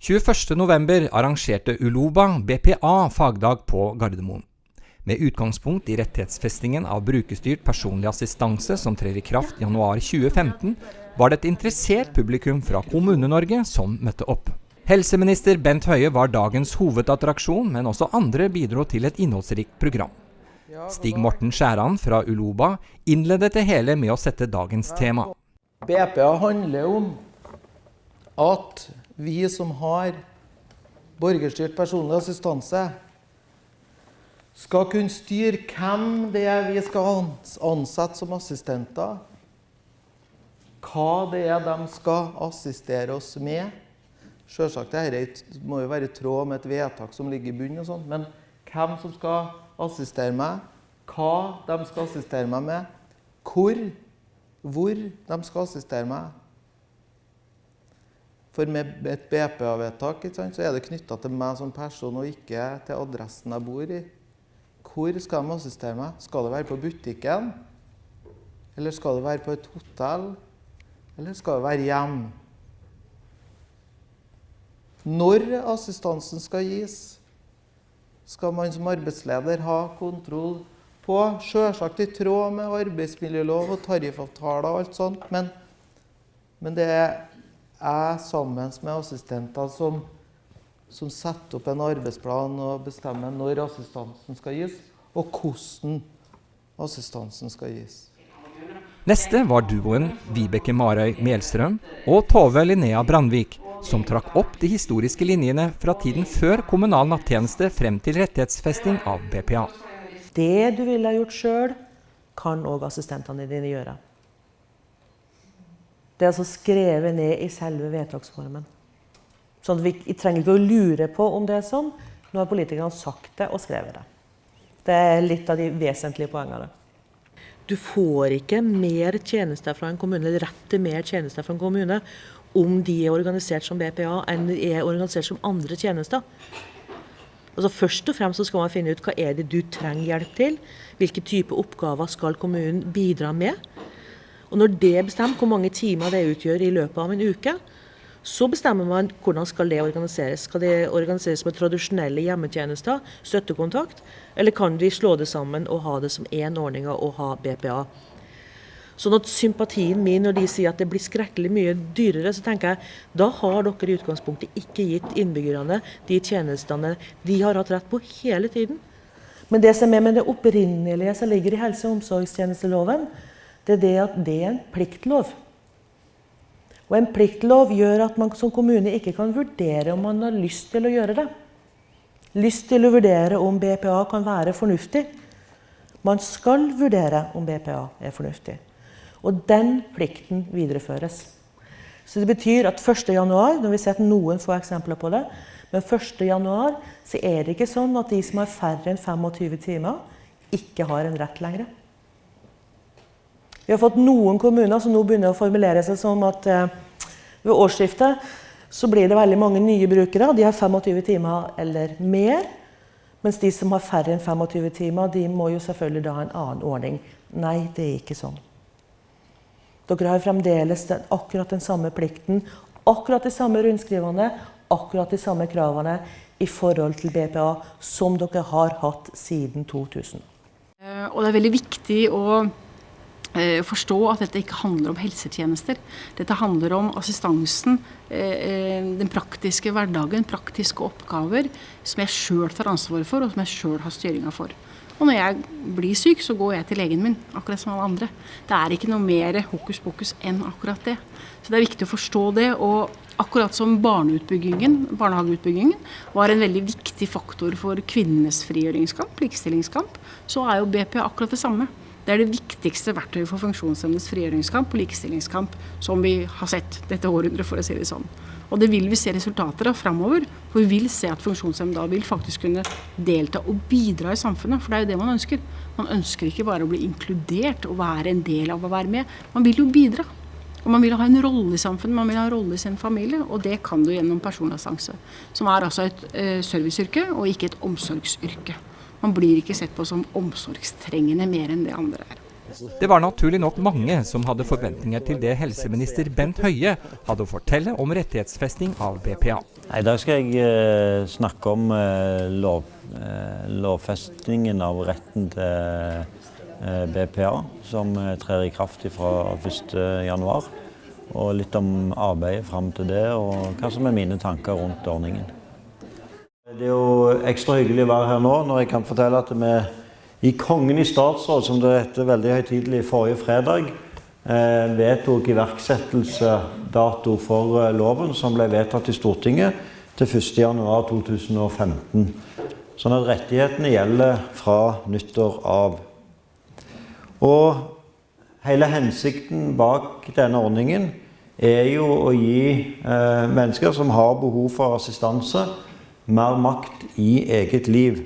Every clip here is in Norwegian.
21. november arrangerte Uloba BPA fagdag på Gardermoen. Med utgangspunkt i rettighetsfestingen av brukerstyrt personlig assistanse som trer i kraft i januar 2015, var det et interessert publikum fra Kommune-Norge som møtte opp. Helseminister Bent Høie var dagens hovedattraksjon, men også andre bidro til et innholdsrikt program. Stig Morten Skjæran fra Uloba innledet det hele med å sette dagens tema. BPA handler om at vi som har borgerstyrt personlig assistanse skal kunne styre hvem det er vi skal ansette som assistenter, hva det er de skal assistere oss med. Selvsagt, dette må jo være i tråd med et vedtak som ligger i bunnen og sånt, men hvem som skal assistere meg, hva de skal assistere meg med, hvor de skal assistere meg. For med et BPA-vedtak så er det knyttet til meg som person og ikke til adressen jeg bor i. Hvor skal de assistere meg? Skal det være på butikken? Eller skal det være på et hotell? Eller skal det være hjem? Når assistansen skal gis, skal man som arbeidsleder ha kontroll på, selvsagt i tråd med arbeidsmiljølov og tariffavtaler og alt sånt, men det er jeg sammen med assistenter som setter opp en arbeidsplan og bestemmer når assistansen skal gis, og hvordan assistansen skal gis. Neste var duoen Vibeke Marøy Melstrøm og Tove Linnea Brandvik, som trakk opp de historiske linjene fra tiden før kommunal nattjeneste frem til rettighetsfesting av BPA. Det du ville ha gjort selv, kan også assistentene dine gjøre. Det er altså skrevet ned i selve vedtaksformen. Sånn at vi trenger ikke å lure på om det er sånn, nå har politikerne sagt det og skrevet det. Det er litt av de vesentlige poengene. Du får ikke mer tjenester fra en kommune, eller rett til mer tjenester fra en kommune, om de er organisert som BPA enn de er organisert som andre tjenester. Altså først og fremst så skal man finne ut hva er det du trenger hjelp til, hvilke type oppgaver skal kommunen bidra med. Og når det er bestemt hvor mange timer det utgjør i løpet av en uke, så bestemmer man hvordan skal det organiseres. Skal det organiseres med tradisjonelle hjemmetjenester, støttekontakt, eller kan vi slå det sammen og ha det som en ordning og ha BPA? Sånn at sympatien min når de sier at det blir skrekkelig mye dyrere, så tenker jeg, da har dere i utgangspunktet ikke gitt innbyggerne de tjenestene de har hatt rett på hele tiden. Men det som er med det opprinnelige som ligger i helse- og omsorgstjenesteloven, det er det at det er en pliktlov. Og en pliktlov gjør at man som kommune ikke kan vurdere om man har lyst til å gjøre det. Lyst til å vurdere om BPA kan være fornuftig. Man skal vurdere om BPA er fornuftig. Og den plikten videreføres. Så det betyr at 1. januar, når vi har sett noen få eksempler på det, men 1. januar så er det ikke sånn at de som har færre enn 25 timer ikke har en rett lenger. Vi har fått noen kommuner som nå begynner å formulere seg som at ved årsskiftet så blir det veldig mange nye brukere. De har 25 timer eller mer, mens de som har færre enn 25 timer, de må jo selvfølgelig da ha en annen ordning. Nei, det er ikke sånn. Dere har fremdeles akkurat den samme plikten, akkurat de samme rundskrivene, akkurat de samme kravene i forhold til BPA som dere har hatt siden 2000. Og det er veldig viktig å forstå at dette ikke handler om helsetjenester. Dette handler om assistansen, den praktiske hverdagen, praktiske oppgaver som jeg selv tar ansvar for og som jeg selv har styringen for. Og når jeg blir syk, så går jeg til legen min, akkurat som alle andre. Det er ikke noe mer hokus pokus enn akkurat det. Så det er viktig å forstå det, og akkurat som barnehageutbyggingen var en veldig viktig faktor for kvinnenes frigjøringskamp, likestillingskamp, så er jo BPA akkurat det samme. Det er det viktigste verktøyet for funksjonshemmedes frigjøringskamp og likestillingskamp som vi har sett dette århundret, for å si det sånn. Og det vil vi se resultater av fremover, for vi vil se at funksjonshemmede da vil faktisk kunne delta og bidra i samfunnet, for det er jo det man ønsker. Man ønsker ikke bare å bli inkludert og være en del av å være med, man vil jo bidra. Og man vil ha en rolle i samfunnet, man vil ha en rolle i sin familie, og det kan du gjennom personlig assistanse, som er altså et serviceyrke og ikke et omsorgsyrke. Man blir ikke sett på som omsorgstrengende mer enn det andre er. Det var naturlig nok mange som hadde forventninger til det helseminister Bent Høie hadde å fortelle om rettighetsfesting av BPA. I dag skal jeg snakke om lovfestingen av retten til BPA, som trer i kraft fra 1. januar. Og litt om arbeidet frem til det, og hva som mine tanker rundt ordningen. Det jo ekstra hyggelig å være her nå, når jeg kan fortelle at vi i Kongen i statsråd, som det heter veldig høytidelig forrige fredag, vedtok iverksettelsesdato for loven som ble vedtatt i Stortinget til 1. januar 2015. Sånn at rettighetene gjelder fra nyttår av. Og hele hensikten bak denne ordningen jo å gi mennesker som har behov for assistanse, mer makt i eget liv.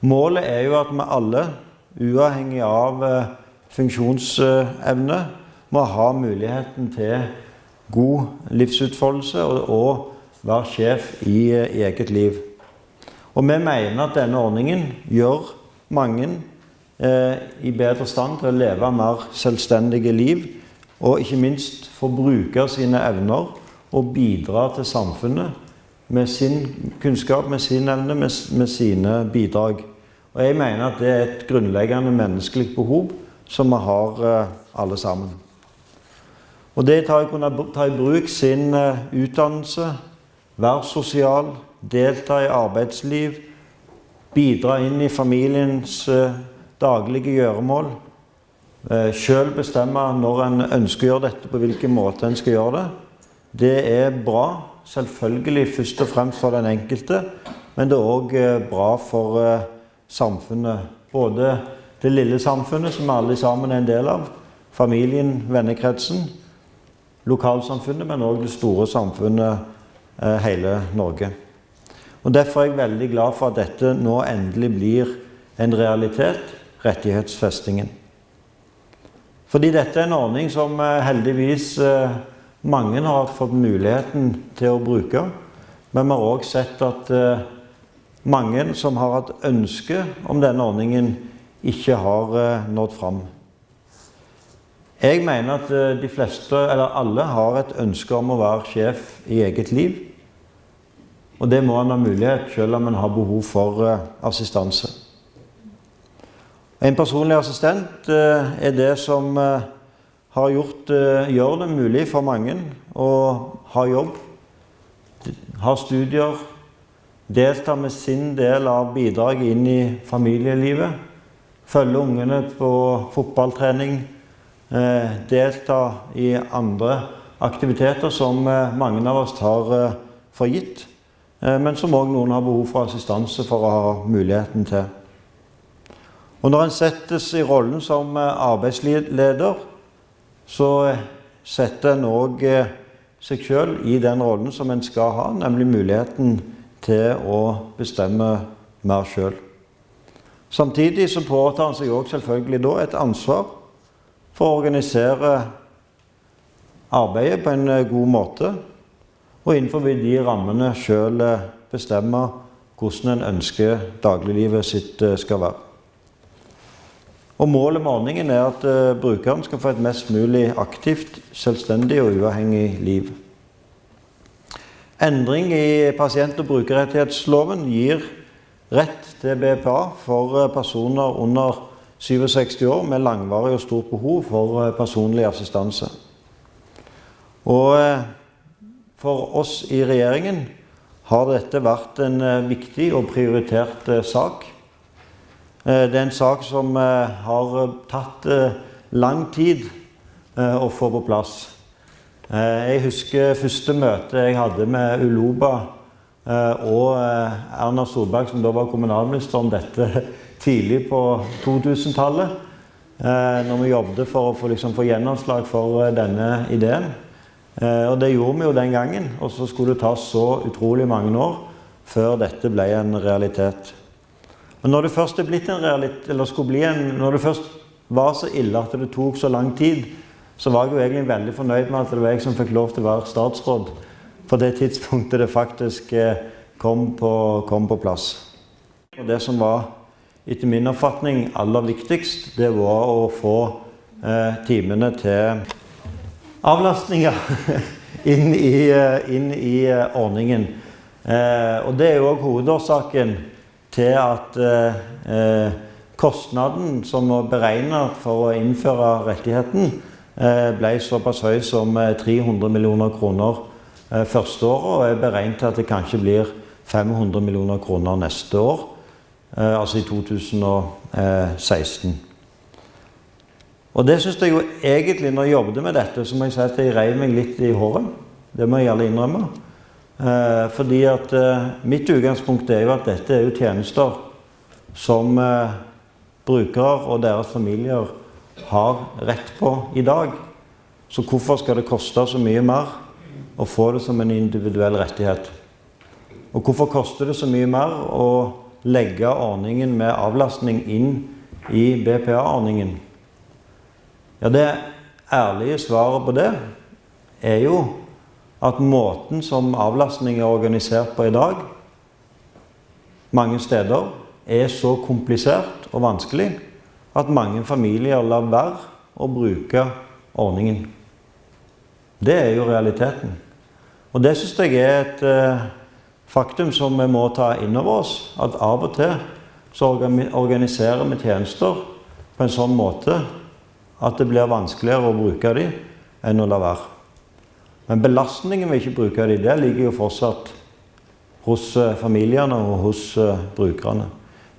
Målet jo at vi alle, uavhengig av funksjonsevne, må ha muligheten til god livsutfoldelse og være sjef i eget liv. Og vi mener at denne ordningen gjør mange i bedre stand til å leve mer selvstendige liv, og ikke minst få bruke sine evner og bidra til samfunnet med sin kunnskap, med sin evne, med sine bidrag. Og jeg mener at det et grunnleggende menneskelig behov som vi har alle sammen. Og det å kunne ta i bruk sin utdannelse, være sosial, delta i arbeidsliv, bidra inn i familiens daglige gjøremål, selv bestemme når en ønsker å gjøre dette, på hvilken måte en skal gjøre det. Det bra, selvfølgelig først og fremst for den enkelte, men det også bra for samfunnet. Både det lille samfunnet, som alle sammen en del av, familien, vennekretsen, lokalsamfunnet, men også det store samfunnet, hele Norge. Og derfor jeg veldig glad for at dette nå endelig blir en realitet, rettighetsfestingen. Fordi dette en ordning som heldigvis mange har fått muligheten til å bruke, men vi har også sett at mange som har hatt ønske om denne ordningen ikke har nådd fram. Jeg mener at de fleste, eller alle, har et ønske om å være sjef i eget liv, og det må en ha mulighet selv om en har behov for assistanse. En personlig assistent det som gjør det mulig for mange å ha jobb, ha studier, delta med sin del av bidrag inn i familielivet, følge ungene på fotballtrening, delta i andre aktiviteter som mange av oss tar for gitt, men som også noen har behov for assistanse for å ha muligheten til. Og når en settes i rollen som arbeidsleder, så setter en også seg selv i den rollen som en skal ha, nemlig muligheten til å bestemme mer selv. Samtidig så påtar han seg også selvfølgelig da et ansvar for å organisere arbeidet på en god måte, og innenfor de rammene selv bestemme hvordan en ønsker dagliglivet sitt skal være. Og målet med ordningen at brukeren skal få et mest mulig aktivt, selvstendig og uavhengig liv. Endring i pasient- og brukerrettighetsloven gir rett til BPA for personer under 67 år med langvarig og stort behov for personlig assistanse. Og for oss i regjeringen har dette vært en viktig og prioritert sak. Det en sak som har tatt lang tid å få på plass. Jeg husker første møte jeg hadde med Uloba og Erna Solberg, som da var kommunalminister, om dette tidlig på 2000-tallet, når vi jobbet for å få gjennomslag for denne ideen. Og det gjorde vi jo den gangen, og så skulle det ta så utrolig mange år før dette ble en realitet. Men når det først blitt en realitet, eller skulle bli når det først var så ille at det tok så lang tid, så var jeg jo egentlig veldig fornøyd med at det var jeg som fikk lov til å være statsråd på det tidspunktet det faktisk kom på plass. Og det som var etter min oppfatning aller viktigst, det var å få timene til avlastninger inn i ordningen. Og det jo også hovedårsaken til at kostnaden som var beregnet for å innføre rettigheten ble såpass høy som 300 millioner kroner første året, og beregnet at det kanskje blir 500 millioner kroner neste år, altså i 2016. Og det synes jeg jo egentlig, når jeg jobbet med dette, så må jeg si at jeg reiv meg litt i håret. Det må jeg alle innrømme. Fordi at mitt utgangspunkt jo at dette jo tjenester som brukere og deres familier har rett på i dag. Så hvorfor skal det koste så mye mer å få det som en individuell rettighet? Og hvorfor koster det så mye mer å legge ordningen med avlastning inn i BPA-ordningen? Ja, det ærlige svaret på det jo at måten som avlastning organisert på i dag, mange steder, så komplisert og vanskelig at mange familier lar være å bruke ordningen. Det jo realiteten. Og det synes jeg et faktum som vi må ta inn over oss, at av og til så organiserer vi tjenester på en sånn måte at det blir vanskeligere å bruke dem enn å la være. Men belastningen ved ikke å bruke dem, det ligger jo fortsatt hos familiene og hos brukerne.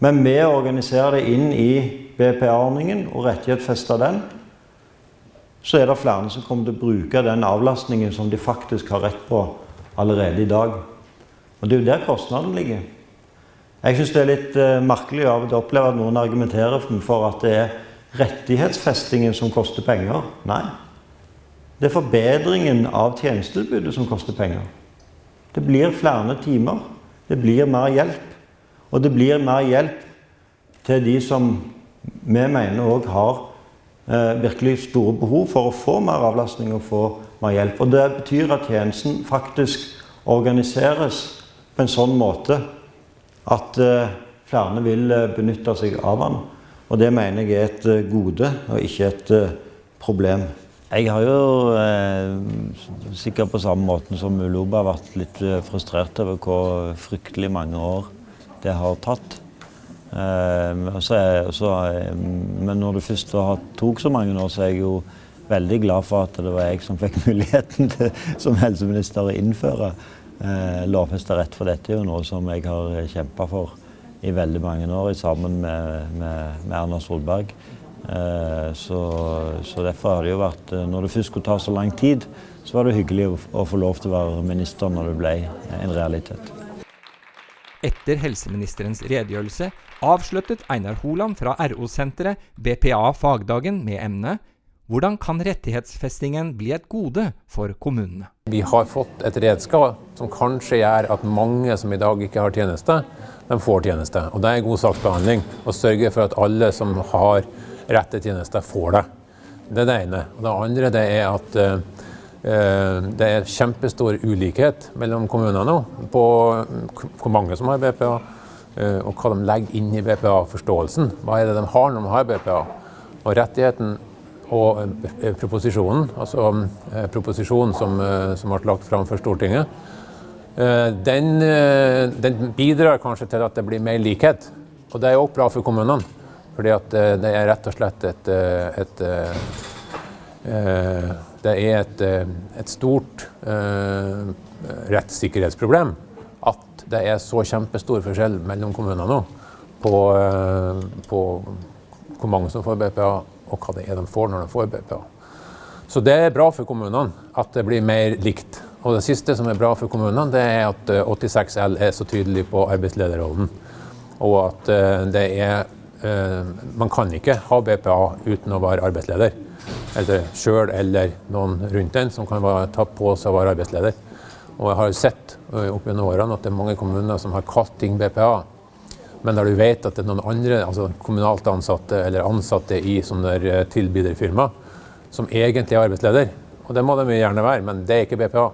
Men vi organiserer det inn i BPA-ordningen og rettighetsfester den, så det flere som kommer til å bruke den avlastningen som de faktisk har rett på allerede i dag. Og det jo der kostnaden ligger. Jeg synes det litt merkelig av å oppleve at noen argumenterer for at det rettighetsfestingen som koster penger. Nei, det forbedringen av tjenestetilbudet som koster penger. Det blir flere timer, det blir mer hjelp, og det blir mer hjelp til de som vi mener også har virkelig store behov for å få mer avlastning og få mer hjelp. Og det betyr at tjenesten faktisk organiseres på en sånn måte at flere vil benytte seg av den. Og det mener jeg et gode og ikke et problem. Jeg har jo sikkert på samme måten som Uloba vært litt frustrert over hvor fryktelig mange år det har tatt. Men når det først tok så mange år, så jeg jo veldig glad for at det var jeg som fikk muligheten til, som helseminister å innføre lovfestet rett, for dette jo noe som jeg har kjempet for i veldig mange år sammen med Erna Solberg. Så derfor har det jo vært, når det først skulle ta så lang tid, så var det hyggelig å få lov til å være minister når det ble en realitet. Etter helseministerens redegjørelse avsluttet Einar Holand fra RO-senteret BPA fagdagen med emnet «Hvordan kan rettighetsfestingen bli et gode for kommunene?» Vi har fått et redskap som kanskje gjør at mange som i dag ikke har tjeneste, de får tjeneste. Og det god saksbehandling å sørge for at alle som har rett til tjeneste får det. Det det ene. Og det andre det at det kjempestor ulikhet mellom kommunene nå på hvor mange som har BPA, og hva de legger inn i BPA-forståelsen. Hva det de har når de har BPA? Og rettigheten og proposisjonen, altså proposisjonen som ble lagt fram for Stortinget, den bidrar kanskje til at det blir mer likhet. Og det også bra for kommunene, fordi at det rett og slett et stort rettssikkerhetsproblem at det så kjempestor forskjell mellom kommunene nå på hvor mange som får BPA og hva det de får når de får BPA. Så det bra for kommunene at det blir mer likt. Og det siste som bra for kommunene det at 86L så tydelig på arbeidslederrollen. Og at man kan ikke ha BPA uten å være arbeidsleder. Eller selv eller noen rundt den som kan ta på seg å være arbeidsleder. Og jeg har sett opp gjennom årene at det mange kommuner som har kalt inn BPA. Men når du vet at det noen andre, altså kommunalt ansatte eller ansatte i sånne tilbyderfirma, som egentlig arbeidsleder, og det må de gjerne være, men det ikke BPA.